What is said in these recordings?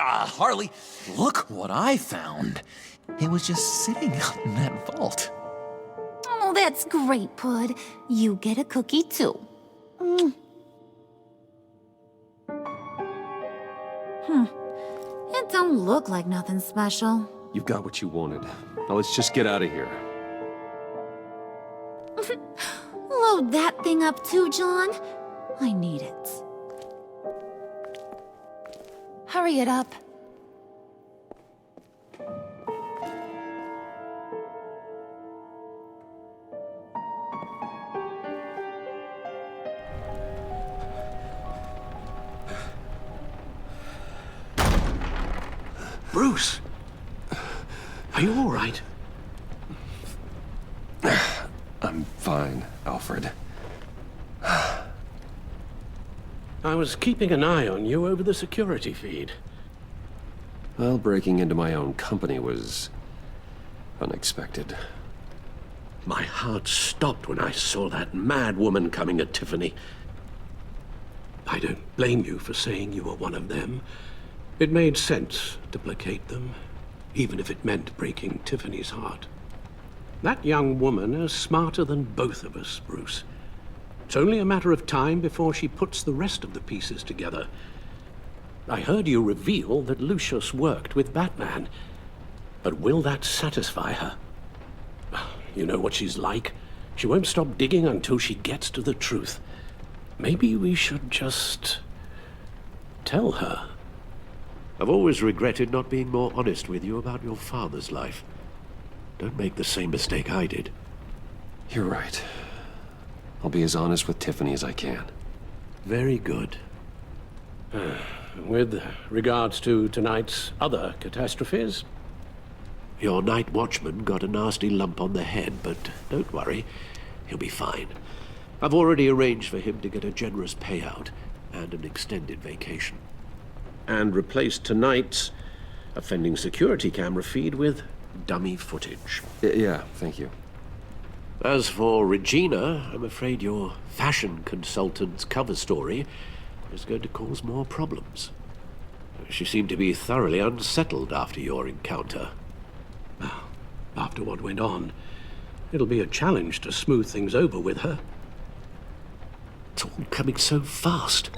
Harley, look what I found. It was just sitting out in that vault. Oh, that's great, Pud. You get a cookie, too. It don't look like nothing special. You've got what you wanted. Now let's just get out of here. Load that thing up too, John. I need it. Hurry it up. Bruce! Are you all right? I'm fine, Alfred. I was keeping an eye on you over the security feed. Well, breaking into my own company was unexpected. My heart stopped when I saw that mad woman coming at Tiffany. I don't blame you for saying you were one of them. It made sense to placate them, even if it meant breaking Tiffany's heart. That young woman is smarter than both of us, Bruce. It's only a matter of time before she puts the rest of the pieces together. I heard you reveal that Lucius worked with Batman. But will that satisfy her? You know what she's like. She won't stop digging until she gets to the truth. Maybe we should just tell her. I've always regretted not being more honest with you about your father's life. Don't make the same mistake I did. You're right. I'll be as honest with Tiffany as I can. Very good. With regards to tonight's other catastrophes? Your night watchman got a nasty lump on the head, but don't worry. He'll be fine. I've already arranged for him to get a generous payout and an extended vacation. And replaced tonight's offending security camera feed with dummy footage. Yeah, thank you. As for Regina, I'm afraid your fashion consultant's cover story is going to cause more problems. She seemed to be thoroughly unsettled after your encounter. Well, after what went on, it'll be a challenge to smooth things over with her. It's all coming so fast.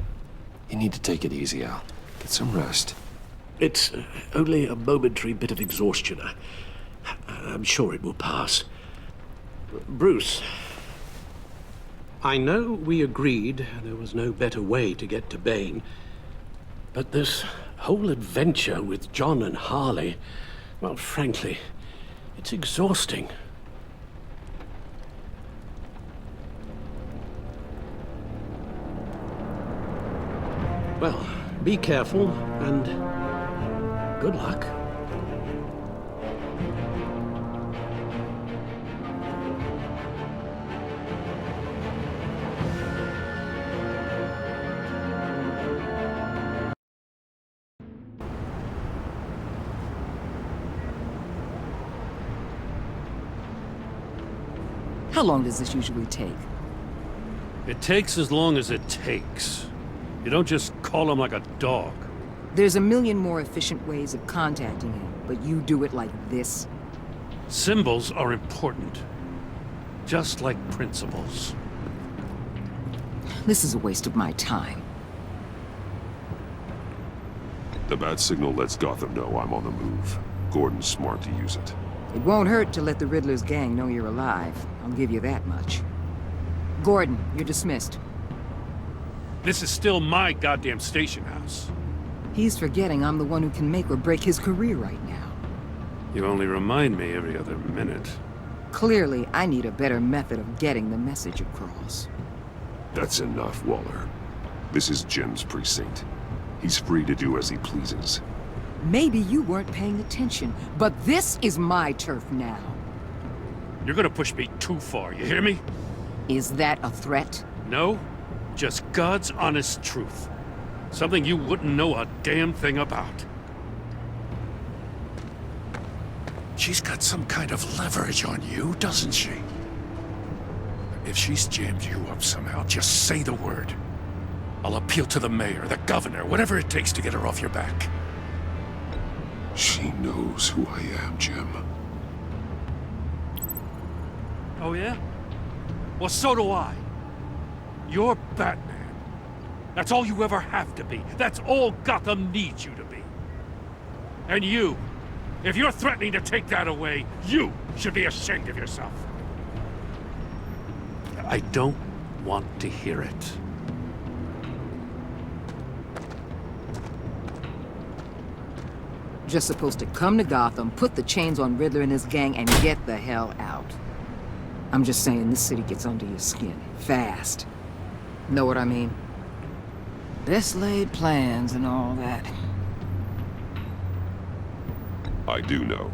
You need to take it easy, Al. Get some rest. It's only a momentary bit of exhaustion. I'm sure it will pass. Bruce. I know we agreed there was no better way to get to Bane, but this whole adventure with John and Harley, well, frankly, it's exhausting. Well, be careful, and good luck. How long does this usually take? It takes as long as it takes. You don't just call him like a dog. There's a million more efficient ways of contacting him, but you do it like this? Symbols are important. Just like principles. This is a waste of my time. The bat signal lets Gotham know I'm on the move. Gordon's smart to use it. It won't hurt to let the Riddler's gang know you're alive. I'll give you that much. Gordon, you're dismissed. This is still my goddamn station house. He's forgetting I'm the one who can make or break his career right now. You only remind me every other minute. Clearly, I need a better method of getting the message across. That's enough, Waller. This is Jim's precinct. He's free to do as he pleases. Maybe you weren't paying attention, but this is my turf now. You're gonna push me too far, you hear me? Is that a threat? No, just God's honest truth. Something you wouldn't know a damn thing about. She's got some kind of leverage on you, doesn't she? If she's jammed you up somehow, just say the word. I'll appeal to the mayor, the governor, whatever it takes to get her off your back. She knows who I am, Jim. Oh, yeah? Well, so do I. You're Batman. That's all you ever have to be. That's all Gotham needs you to be. And you, if you're threatening to take that away, you should be ashamed of yourself. I don't want to hear it. Just supposed to come to Gotham, put the chains on Riddler and his gang, and get the hell out. I'm just saying, this city gets under your skin. Fast. Know what I mean? Best laid plans and all that. I do know.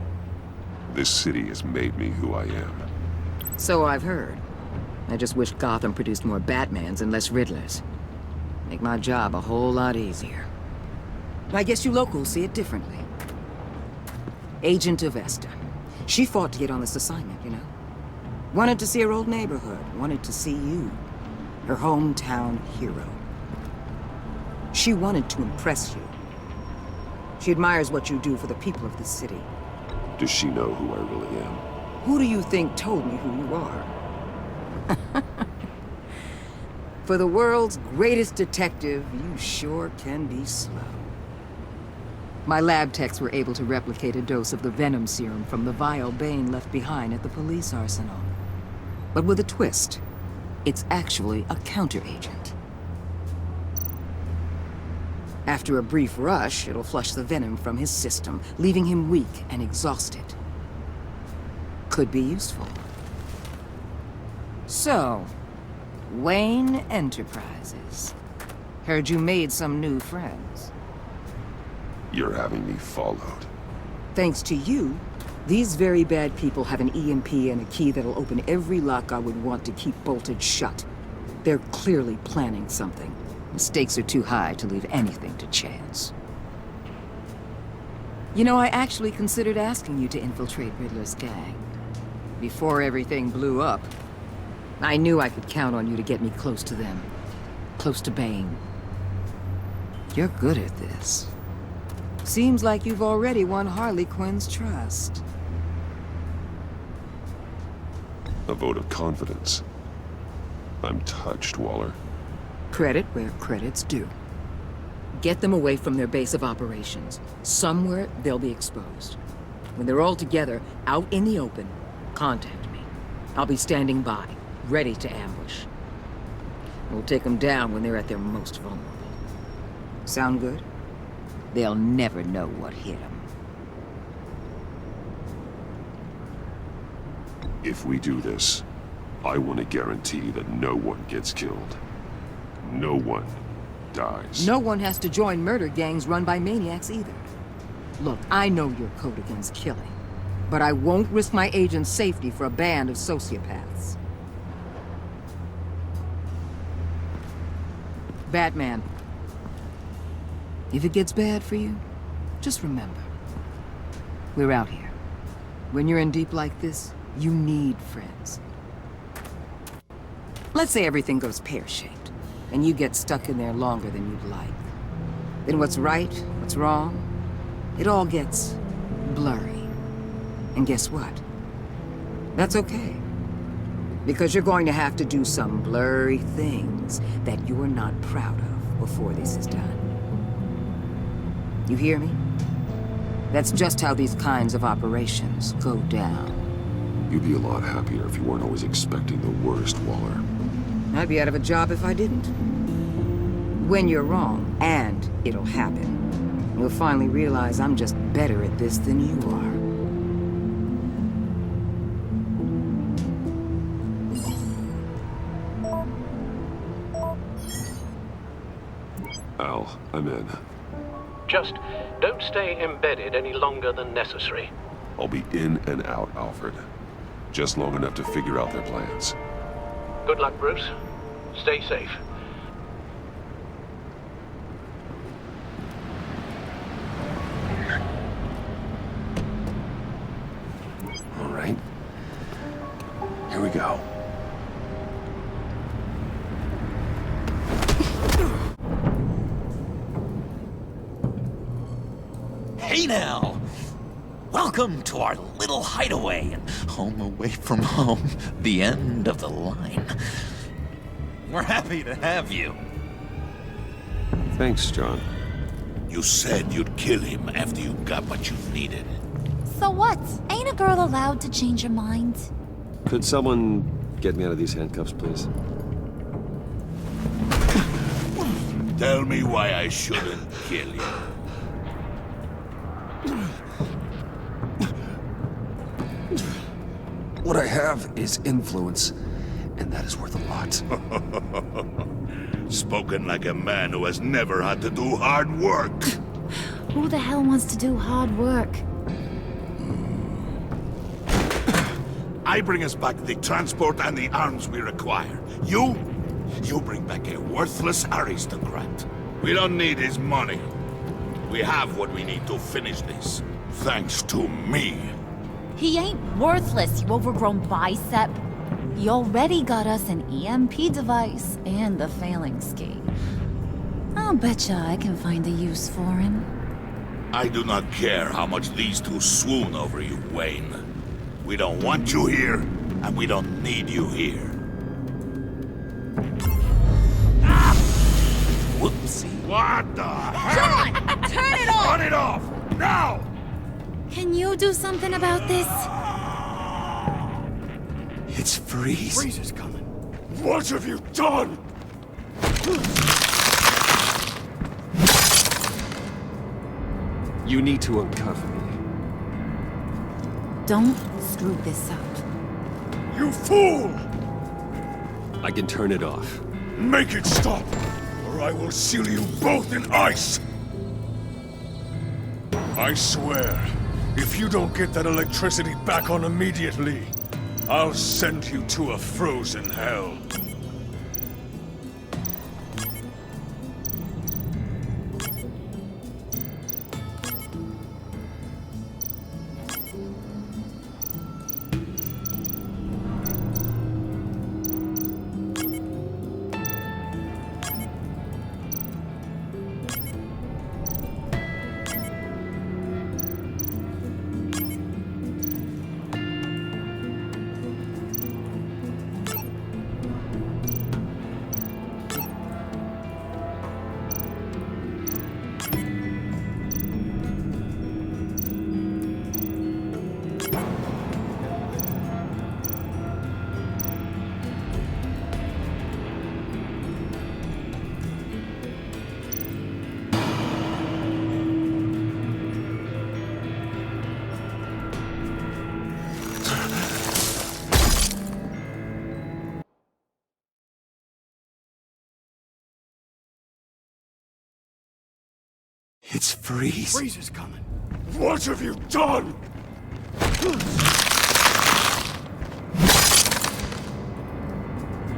This city has made me who I am. So I've heard. I just wish Gotham produced more Batmans and less Riddlers. Make my job a whole lot easier. I guess you locals see it differently. Agent of Vesta. She fought to get on this assignment, you know? Wanted to see her old neighborhood. Wanted to see you. Her hometown hero. She wanted to impress you. She admires what you do for the people of this city. Does she know who I really am? Who do you think told me who you are? For the world's greatest detective, you sure can be slow. My lab techs were able to replicate a dose of the venom serum from the vial Bane left behind at the police arsenal. But with a twist. It's actually a counteragent. After a brief rush, it'll flush the venom from his system, leaving him weak and exhausted. Could be useful. So, Wayne Enterprises. Heard you made some new friends. You're having me followed. Thanks to you, these very bad people have an EMP and a key that'll open every lock I would want to keep bolted shut. They're clearly planning something. The stakes are too high to leave anything to chance. You know, I actually considered asking you to infiltrate Riddler's gang. Before everything blew up, I knew I could count on you to get me close to them. Close to Bane. You're good at this. Seems like you've already won Harley Quinn's trust. A vote of confidence. I'm touched, Waller. Credit where credit's due. Get them away from their base of operations. Somewhere they'll be exposed. When they're all together, out in the open, contact me. I'll be standing by, ready to ambush. We'll take them down when they're at their most vulnerable. Sound good? They'll never know what hit them. If we do this, I want to guarantee that no one gets killed. No one dies. No one has to join murder gangs run by maniacs either. Look, I know your code against killing, but I won't risk my agent's safety for a band of sociopaths. Batman. If it gets bad for you, just remember. We're out here. When you're in deep like this, you need friends. Let's say everything goes pear-shaped, and you get stuck in there longer than you'd like. Then what's right, what's wrong, it all gets blurry. And guess what? That's okay. Because you're going to have to do some blurry things that you're not proud of before this is done. You hear me? That's just how these kinds of operations go down. You'd be a lot happier if you weren't always expecting the worst, Waller. I'd be out of a job if I didn't. When you're wrong, and it'll happen, you'll finally realize I'm just better at this than you are. Al, I'm in. Just don't stay embedded any longer than necessary. I'll be in and out, Alfred. Just long enough to figure out their plans. Good luck, Bruce. Stay safe. All right. Here we go. Hey now! Welcome to our little hideaway and home away from home, the end of the line. We're happy to have you. Thanks, John. You said you'd kill him after you got what you needed. So what? Ain't a girl allowed to change her mind? Could someone get me out of these handcuffs, please? Tell me why I shouldn't kill you. What I have is influence, and that is worth a lot. Spoken like a man who has never had to do hard work. Who the hell wants to do hard work? I bring us back the transport and the arms we require. You bring back a worthless aristocrat. We don't need his money. We have what we need to finish this. Thanks to me. He ain't worthless, you overgrown bicep. He already got us an EMP device and the failing ski. I'll betcha I can find a use for him. I do not care how much these two swoon over you, Wayne. We don't want you here, and we don't need you here. Whoopsie. What the hell? John! Turn it off! Turn it off! Now! Can you do something about this? It's Freeze. Freeze is coming. What have you done? You need to uncuff me. Don't screw this up. You fool! I can turn it off. Make it stop, or I will seal you both in ice! I swear, if you don't get that electricity back on immediately, I'll send you to a frozen hell. It's Freeze. Freeze is coming. What have you done?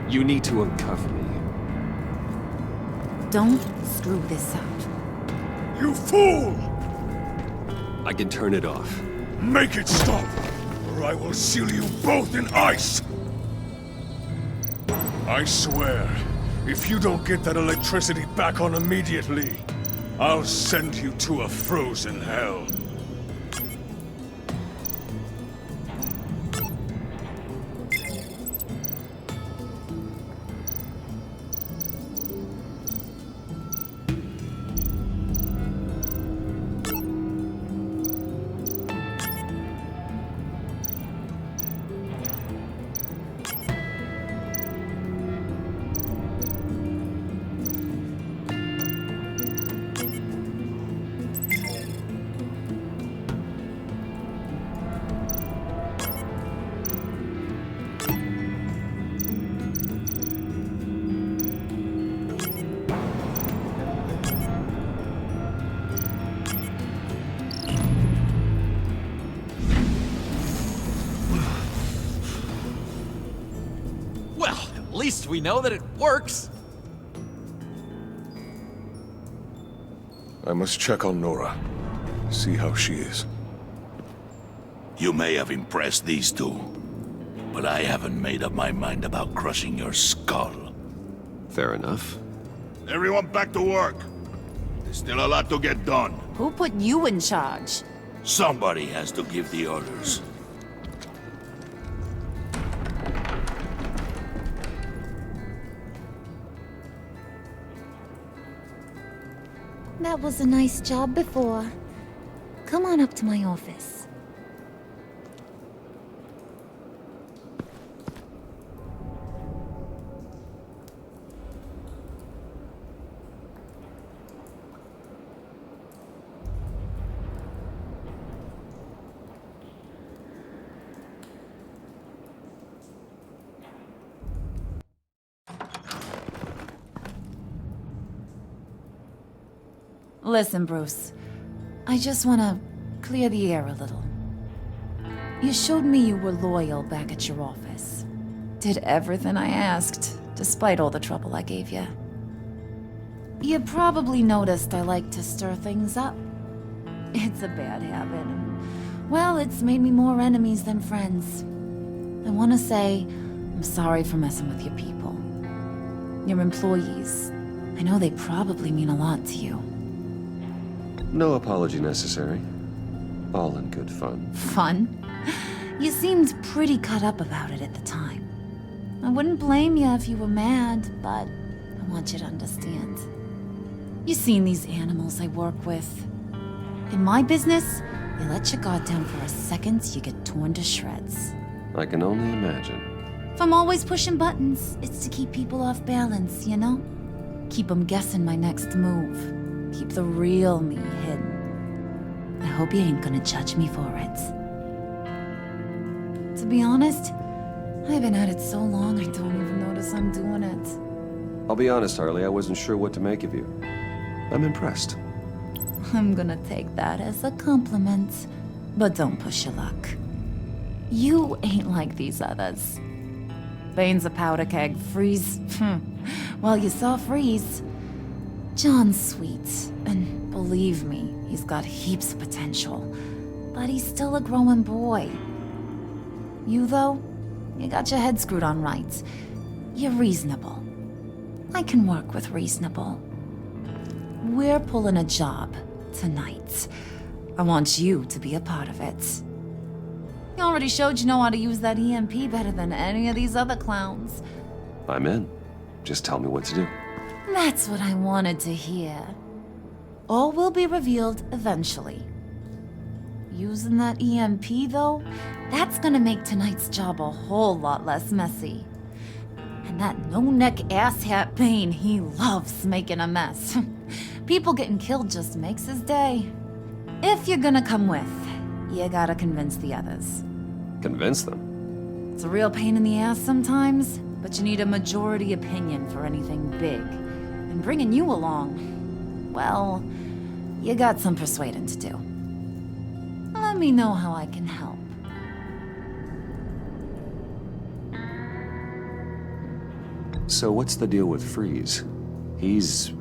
You need to uncuff me. Don't screw this up. You fool! I can turn it off. Make it stop, or I will seal you both in ice! I swear, if you don't get that electricity back on immediately, I'll send you to a frozen hell. Well, at least we know that it works. I must check on Nora. See how she is. You may have impressed these two, but I haven't made up my mind about crushing your skull. Fair enough. Everyone back to work. There's still a lot to get done. Who put you in charge? Somebody has to give the orders. That was a nice job before. Come on up to my office. Listen, Bruce. I just want to clear the air a little. You showed me you were loyal back at your office. Did everything I asked, despite all the trouble I gave you. You probably noticed I like to stir things up. It's a bad habit. Well, it's made me more enemies than friends. I want to say I'm sorry for messing with your people. Your employees. I know they probably mean a lot to you. No apology necessary. All in good fun. Fun? You seemed pretty cut up about it at the time. I wouldn't blame you if you were mad, but I want you to understand. You seen these animals I work with. In my business, you let your guard down for a second, you get torn to shreds. I can only imagine. If I'm always pushing buttons, it's to keep people off balance, you know? Keep them guessing my next move. Keep the real me hidden. I hope you ain't gonna judge me for it. To be honest, I've been at it so long I don't even notice I'm doing it. I'll be honest, Harley, I wasn't sure what to make of you. I'm impressed. I'm gonna take that as a compliment, but don't push your luck. You ain't like these others. Bane's a powder keg, Freeze. Well, you saw Freeze. John's sweet, and believe me, he's got heaps of potential. But he's still a growing boy. You, though, you got your head screwed on right. You're reasonable. I can work with reasonable. We're pulling a job tonight. I want you to be a part of it. You already showed you know how to use that EMP better than any of these other clowns. I'm in. Just tell me what to do. That's what I wanted to hear. All will be revealed eventually. Using that EMP, though, that's gonna make tonight's job a whole lot less messy. And that no-neck asshat Bane, he loves making a mess. People getting killed just makes his day. If you're gonna come with, you gotta convince the others. Convince them? It's a real pain in the ass sometimes, but you need a majority opinion for anything big. And bringing you along, well, you got some persuading to do. Let me know how I can help. So what's the deal with Freeze? He's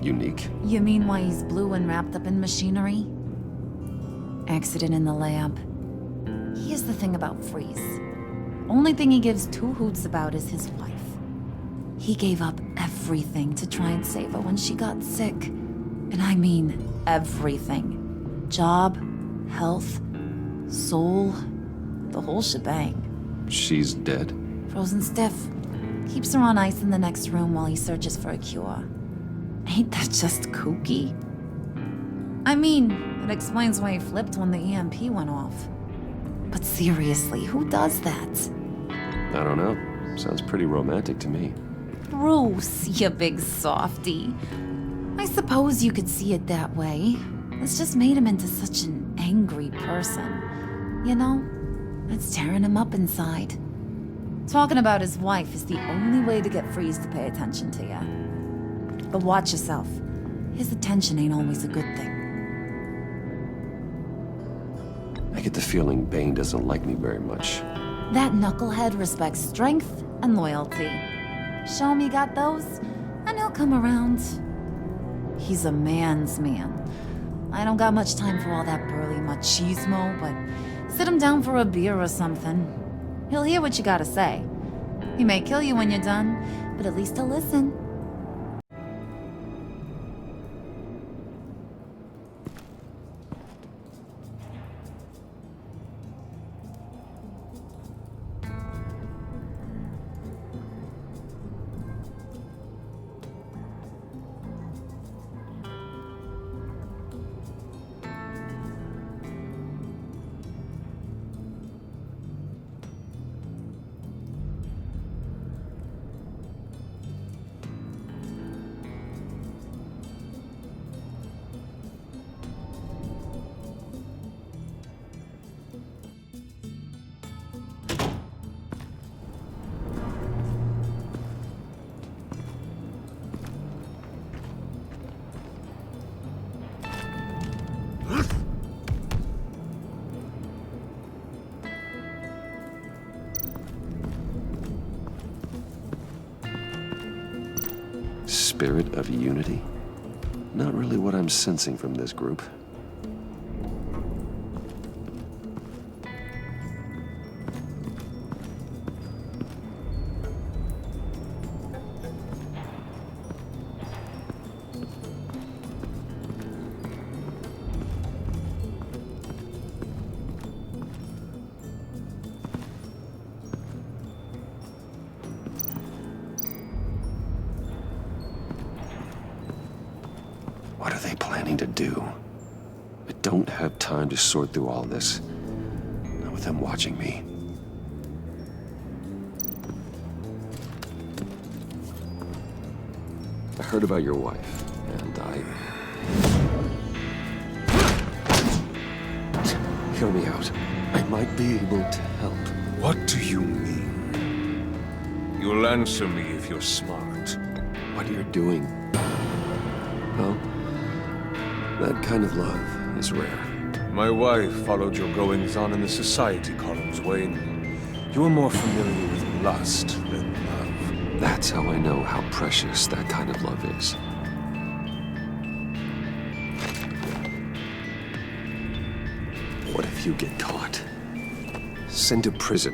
unique. You mean why he's blue and wrapped up in machinery? Accident in the lab. Here's the thing about Freeze. Only thing he gives two hoots about is his wife. He gave up everything to try and save her when she got sick. And I mean everything. Job, health, soul, the whole shebang. She's dead? Frozen stiff. Keeps her on ice in the next room while he searches for a cure. Ain't that just kooky? I mean, it explains why he flipped when the EMP went off. But seriously, who does that? I don't know. Sounds pretty romantic to me. Bruce, you big softy. I suppose you could see it that way. It's just made him into such an angry person. You know? It's tearing him up inside. Talking about his wife is the only way to get Freeze to pay attention to you. But watch yourself. His attention ain't always a good thing. I get the feeling Bane doesn't like me very much. That knucklehead respects strength and loyalty. Show him you got those, and he'll come around. He's a man's man. I don't got much time for all that burly machismo, but sit him down for a beer or something. He'll hear what you gotta say. He may kill you when you're done, but at least he'll listen. Spirit of unity? Not really what I'm sensing from this group. What are they planning to do? I don't have time to sort through all this. Not with them watching me. I heard about your wife, and Hear me out. I might be able to help. What do you mean? You'll answer me if you're smart. What you're doing. Well, that kind of love is rare. My wife followed your goings-on in the society columns, Wayne. You are more familiar with lust than love. That's how I know how precious that kind of love is. What if you get caught? Sent to prison?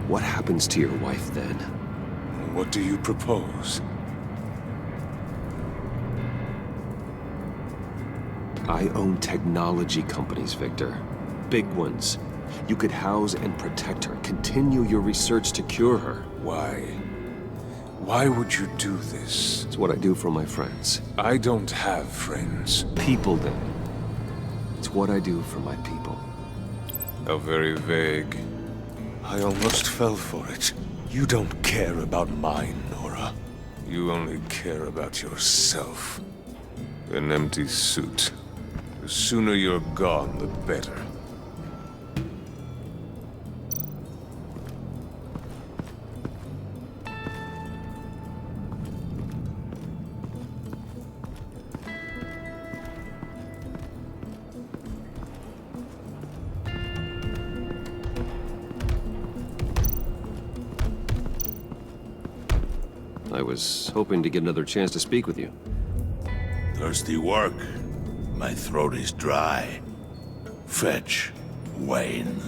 What happens to your wife then? What do you propose? I own technology companies, Victor. Big ones. You could house and protect her, continue your research to cure her. Why? Why would you do this? It's what I do for my friends. I don't have friends. People, then. It's what I do for my people. How very vague. I almost fell for it. You don't care about mine, Nora. You only care about yourself. An empty suit. The sooner you're gone, the better. I was hoping to get another chance to speak with you. Thirsty work? My throat is dry. Fetch, Wayne.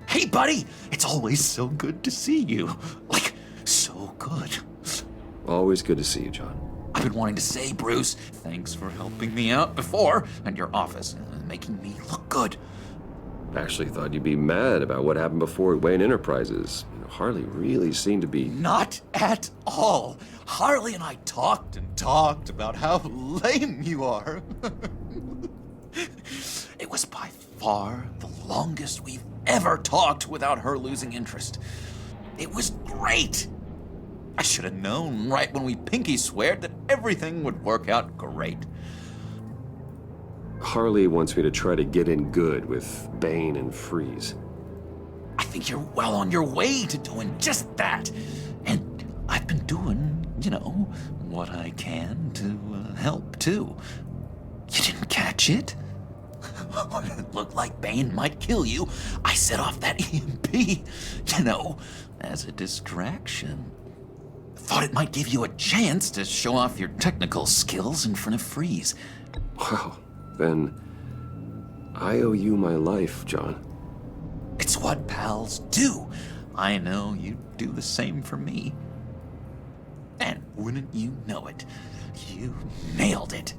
Hey, buddy! It's always so good to see you. Like, so good. Always good to see you, John. I've been wanting to say, Bruce, thanks for helping me out before, and your office, making me look good. Actually thought you'd be mad about what happened before Wayne Enterprises. Harley really seemed to be... Not at all. Harley and I talked and talked about how lame you are. It was by far the longest we've ever talked without her losing interest. It was great. I should have known right when we pinky sweared that everything would work out great. Harley wants me to try to get in good with Bane and Freeze. I think you're well on your way to doing just that. And I've been doing, what I can to help, too. You didn't catch it? When it looked like Bane might kill you, I set off that EMP, as a distraction. Thought it might give you a chance to show off your technical skills in front of Freeze. Wow, then I owe you my life, John. It's what pals do. I know you'd do the same for me. And wouldn't you know it, you nailed it.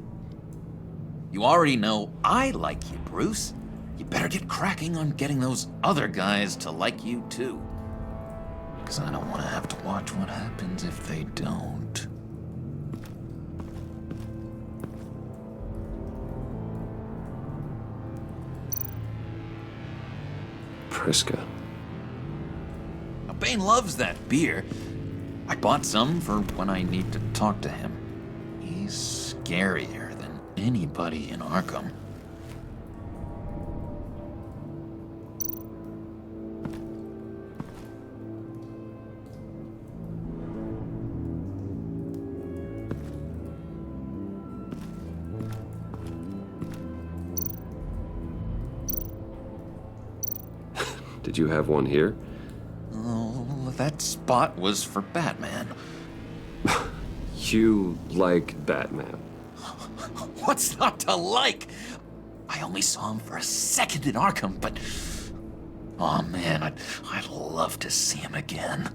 You already know I like you, Bruce. You better get cracking on getting those other guys to like you, too. Because I don't want to have to watch what happens if they don't. Priska. Now, Bane loves that beer. I bought some for when I need to talk to him. He's scarier than anybody in Arkham. Did you have one here? Oh, that spot was for Batman. You like Batman. What's not to like? I only saw him for a second in Arkham, but... oh man, I'd love to see him again.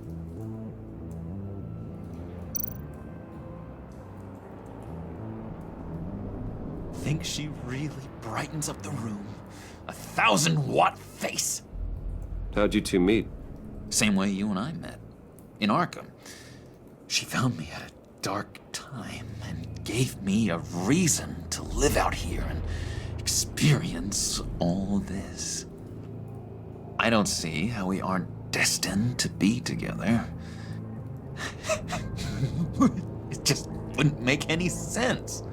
Think she really brightens up the room? 1,000-watt face! How'd you two meet? Same way you and I met. In Arkham. She found me at a dark time and gave me a reason to live out here and experience all this. I don't see how we aren't destined to be together. It just wouldn't make any sense.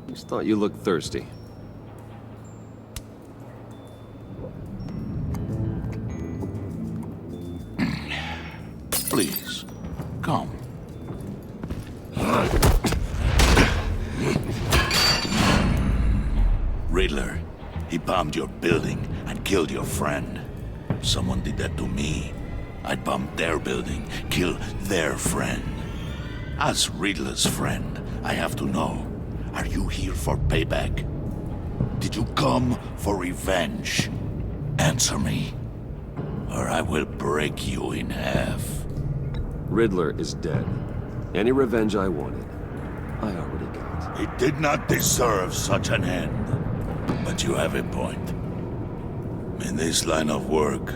Just thought you looked thirsty. Please, come. Riddler, he bombed your building and killed your friend. If someone did that to me, I'd bomb their building, kill their friend. As Riddler's friend, I have to know, are you here for payback? Did you come for revenge? Answer me, or I will break you in half. Riddler is dead. Any revenge I wanted, I already got. He did not deserve such an end. But you have a point. In this line of work,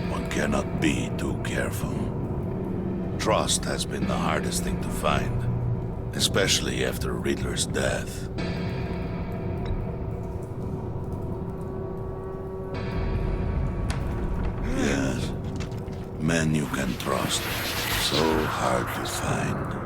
one cannot be too careful. Trust has been the hardest thing to find, especially after Riddler's death. Yes, men you can trust. So hard to find.